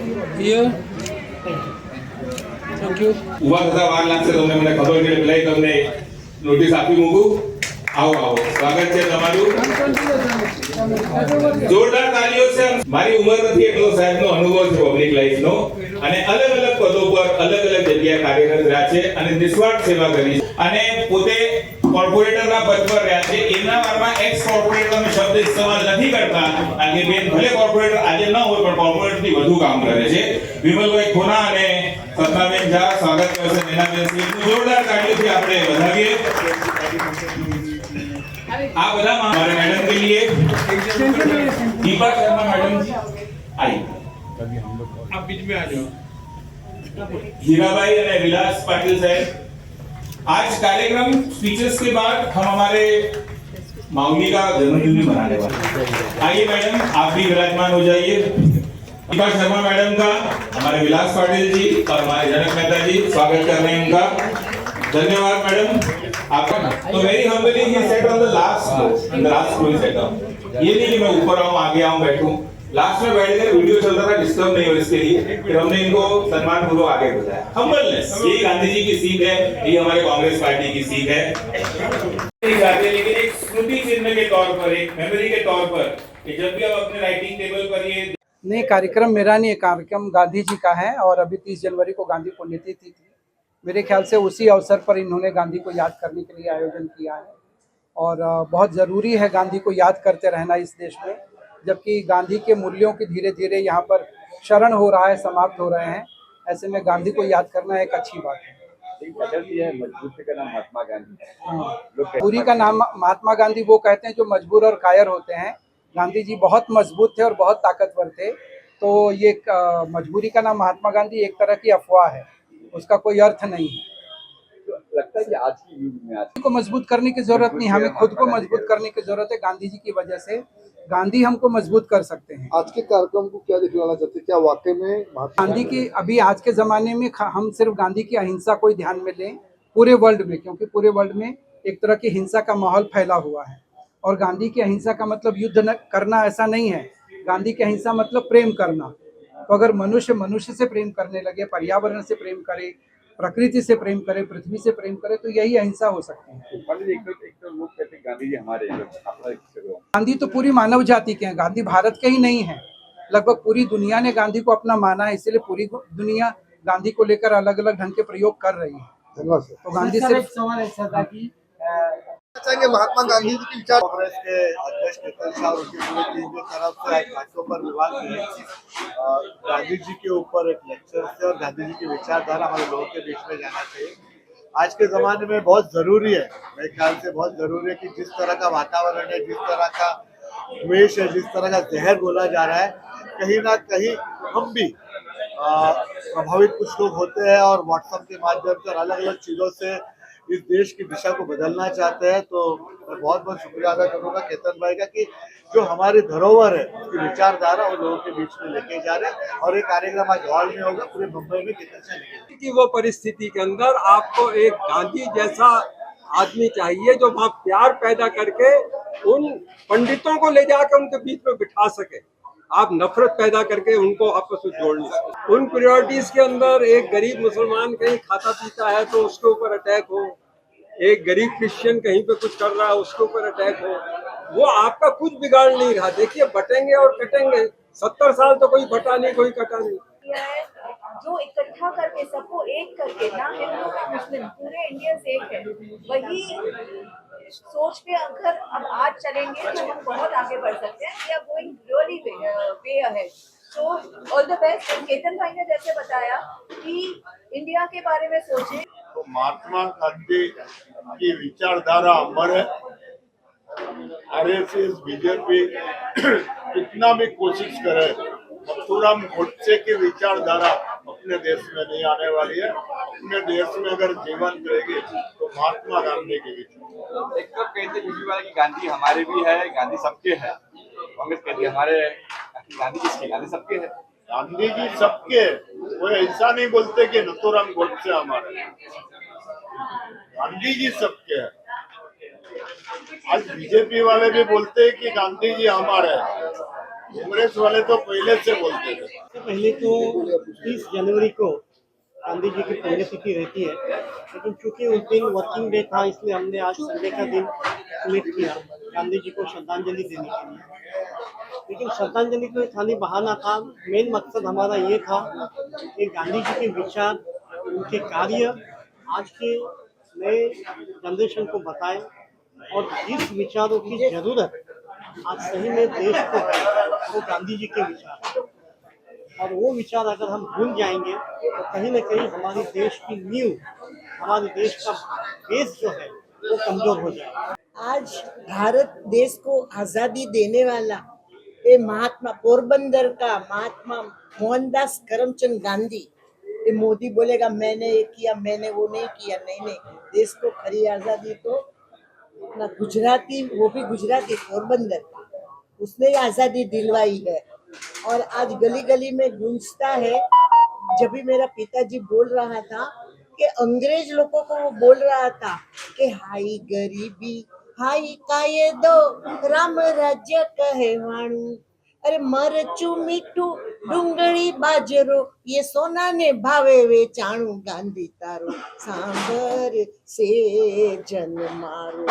Here. Thank you. ઉભા થતા વાર લાગશે તમને મને ખબર છે એટલે તમને નોટિસ આપી મૂકું. આવો આવો સ્વાગત છે તમારું. જોરદાર તાળીઓ છે. મારી ઉંમર નથી એટલો સાહેબનો અનુભવ છે પબ્લિક લાઈફનો અને અલગ અલગ પદો પર અલગ અલગ જગ્યાએ કાર્યરત રહ્યા છે અને નિસ્વાર્થ સેવા કરી છે અને પોતે કોર્પોરેટરના પદ પર રહ્યા છે. એમના વારમાં એક્સ કોર્પોરેટરનો શબ્દ ઇસ્તેમાલ નથી કરતા કારણ કે બેન ભલે કોર્પોરેટર આજે ન હોય પણ કોર્પોરેટરથી વધુ કામ કરે છે. વિમલભાઈ ખોના અને સપનાબેન ઝા સ્વાગત કરશે. નેનાબેન સિંહનું જોરદાર તાળીઓથી આપણે વધાવીએ. આ બધા हमारे मैडम के लिए दीपा शर्मा मैडम जी आई आप बीच में आ जाओ. हीराबाई और विलास पाटिल साहब. आज कार्यक्रम स्पीचेस के बाद हम हमारे माउली का जन्मदिन भी मनाने वाले हैं. आइए मैडम आप भी विराजमान हो जाइए. दीपा शर्मा मैडम का हमारे विलास पाटिल जी और हमारे जनक मेहता जी स्वागत कर रहे हैं उनका. धन्यवाद मैडम आपका. तो very humbly he sat on the last floor sat on. ये नहीं कि मैं ऊपर आऊं आगे आऊं बैठूं. लास्ट में बैठ गए वीडियो चल रहा था डिस्टर्ब नहीं हो इसके लिए फिर हमने इनको सम्मान पूर्वक आगे बुलाया. हम्बलनेस यही गांधी जी की सीख है. ये हमारे कांग्रेस पार्टी की सीख है. लेकिन एक स्मृति चिन्ह के तौर पर एक मेमोरी के तौर पर कि जब भी आप अपने राइटिंग टेबल पर ये नहीं, कार्यक्रम मेरा नहीं है, कार्यक्रम गांधी जी का है और अभी 30 जनवरी को गांधी पुण्यतिथि थी. मेरे ख्याल से उसी अवसर पर इन्होंने गांधी को याद करने के लिए आयोजन किया है और बहुत ज़रूरी है गांधी को याद करते रहना इस देश में, जबकि गांधी के मूल्यों की धीरे धीरे यहाँ पर क्षरण हो रहा है, समाप्त हो रहे हैं. ऐसे में गांधी को याद करना एक अच्छी बात है. मजबूरी का नाम महात्मा गांधी. पूरी का नाम महात्मा गांधी वो कहते हैं जो मजबूर और कायर होते हैं. गांधी जी बहुत मजबूत थे और बहुत ताकतवर थे, तो ये मजबूरी का नाम महात्मा गांधी एक तरह की अफवाह है, उसका कोई अर्थ नहीं है. लगता है कि आज की युग में आज को मजबूत करने की जरूरत नहीं, हमें खुद को मजबूत करने की जरूरत है. गांधी जी की वजह से गांधी हमको मजबूत कर सकते हैं. आज के कार्यक्रम को क्या दिखलाना चाहते हैं? क्या वाकई में गांधी की अभी आज के ज़माने में हम सिर्फ गांधी की अहिंसा को ही ध्यान में लें पूरे वर्ल्ड में, क्योंकि पूरे वर्ल्ड में एक तरह की हिंसा का माहौल फैला हुआ है और गांधी की अहिंसा का मतलब युद्ध न करना ऐसा नहीं है. गांधी की अहिंसा मतलब प्रेम करना. तो अगर मनुष्य मनुष्य से प्रेम करने लगे, पर्यावरण से प्रेम करे, प्रकृति से प्रेम करे, पृथ्वी से प्रेम करे, तो यही अहिंसा हो सकती है. एक तो लोग कहते हैं गांधी जी हमारे गांधी तो पूरी मानव जाति के हैं. गांधी भारत के ही नहीं है, लगभग पूरी दुनिया ने गांधी को अपना माना है, इसलिए पूरी दुनिया गांधी को लेकर अलग अलग ढंग के प्रयोग कर रही है. धन्यवाद सर. तो गांधी सिर्फ चाहेंगे महात्मा गांधी जी की विचार कांग्रेस के अध्यक्ष केतन शाह और उनकी पूरी टीम की तरफ से आज घाटों पर विवाद में गांधी जी के ऊपर एक लेक्चर से और गांधी जी की विचारधारा हमारे लोगों के बीच में जाना चाहिए. आज के ज़माने में बहुत ज़रूरी है, मेरे ख्याल से बहुत ज़रूरी है कि जिस तरह का वातावरण है, जिस तरह का द्वेष है, जिस तरह का जहर बोला जा रहा है, कहीं ना कहीं हम भी प्रभावित कुछ लोग होते हैं और व्हाट्सएप के माध्यम से और अलग अलग चीज़ों से इस देश की दिशा को बदलना चाहते हैं. तो मैं बहुत बहुत शुक्रिया अदा करूंगा केतन भाई का कि जो हमारी धरोहर है उसकी विचारधारा और लोगों के बीच में लेके जा रहे हैं और ये कार्यक्रम आज हॉल में होगा पूरे मुंबई में केतन से लेके. कि वो परिस्थिति के अंदर आपको एक गांधी जैसा आदमी चाहिए जो वहाँ प्यार पैदा करके उन पंडितों को ले जाकर उनके बीच में बिठा सके. आप नफरत पैदा करके उनको आपस में जोड़ नहीं सकते. उन प्रायोरिटीज के अंदर एक गरीब मुसलमान कहीं खाता पीता है तो उसके ऊपर अटैक हो, एक गरीब क्रिश्चियन कहीं पे कुछ कर रहा है उसके ऊपर अटैक हो, वो आपका कुछ बिगाड़ नहीं रहा. देखिए बटेंगे और कटेंगे, 70 साल तो कोई बटा नहीं कोई कटा नहीं. जो इकट्ठा करके सबको एक करके ना हिंदू ना मुस्लिम पूरे इंडियंस एक है, वही सोच पे अगर अब आज चलेंगे तो हम बहुत आगे बढ़ सकते हैं. We are going really way ahead. So all the best. Ketan भाई ने जैसे बताया कि इंडिया के बारे में सोचें. तो महात्मा गांधी की विचारधारा अमर है. आरएसएस बीजेपी कितना भी कोशिश करे मथुराम गोडसे की विचारधारा अपने देश में नहीं आने वाली है. अपने देश में अगर जीवन करेगी तो महात्मा गांधी की विचार. एक तो कहते बीजेपी वाले की गांधी हमारे भी है, गांधी सबके है. कांग्रेस कहती है हमारे गांधी किसके? गांधी सबके है. गांधी जी सबके. वो ऐसा नहीं बोलते कि नथुराम गोडसे हमारे. गांधी जी सबके है. आज बीजेपी वाले भी बोलते हैं कि गांधी जी हमारे हैं. कांग्रेस वाले तो पहले से बोलते थे। सबसे पहले तो 30 जनवरी को गांधी जी की पुण्यतिथि रहती है, लेकिन चूंकि उस दिन वर्किंग डे था इसलिए हमने आज संडे का दिन सिलेक्ट किया गांधी जी को श्रद्धांजलि देने के लिए। लेकिन श्रद्धांजलि तो एक खाली बहाना था, मेन मकसद हमारा ये था कि गांधी जी के विचार, उनके कार्य आज के नए जनरेशन को बताएं और जिस विचारों की जरूरत आज सही में देश को है वो गांधी जी के विचार हैं। और वो विचार अगर हम भूल जाएंगे तो कहीं ना कहीं हमारे देश की नींव, हमारे देश का बेस जो है वो कमजोर हो जाएगा। आज भारत देश को आजादी देने वाला ये महात्मा पोरबंदर का महात्मा मोहनदास करमचंद गांधी, ये मोदी बोलेगा मैंने ये किया, मैंने वो नहीं किया, नहीं, देश को खरी आजादी तो अपना गुजराती, वो भी गुजराती पोरबंदर का, उसने आजादी दिलवाई है। और आज गली गली में गूंजता है। जब भी मेरा पिताजी बोल रहा था कि अंग्रेज लोगों को वो बोल रहा था कि हाई गरीबी हाई कायदो राम राज्य कहेवाणु, अरे मरचू मीठू डુંગળી બાજરો ये सोना ने भावे वेचाणु, गांधी तारो सांभर से जन मारो।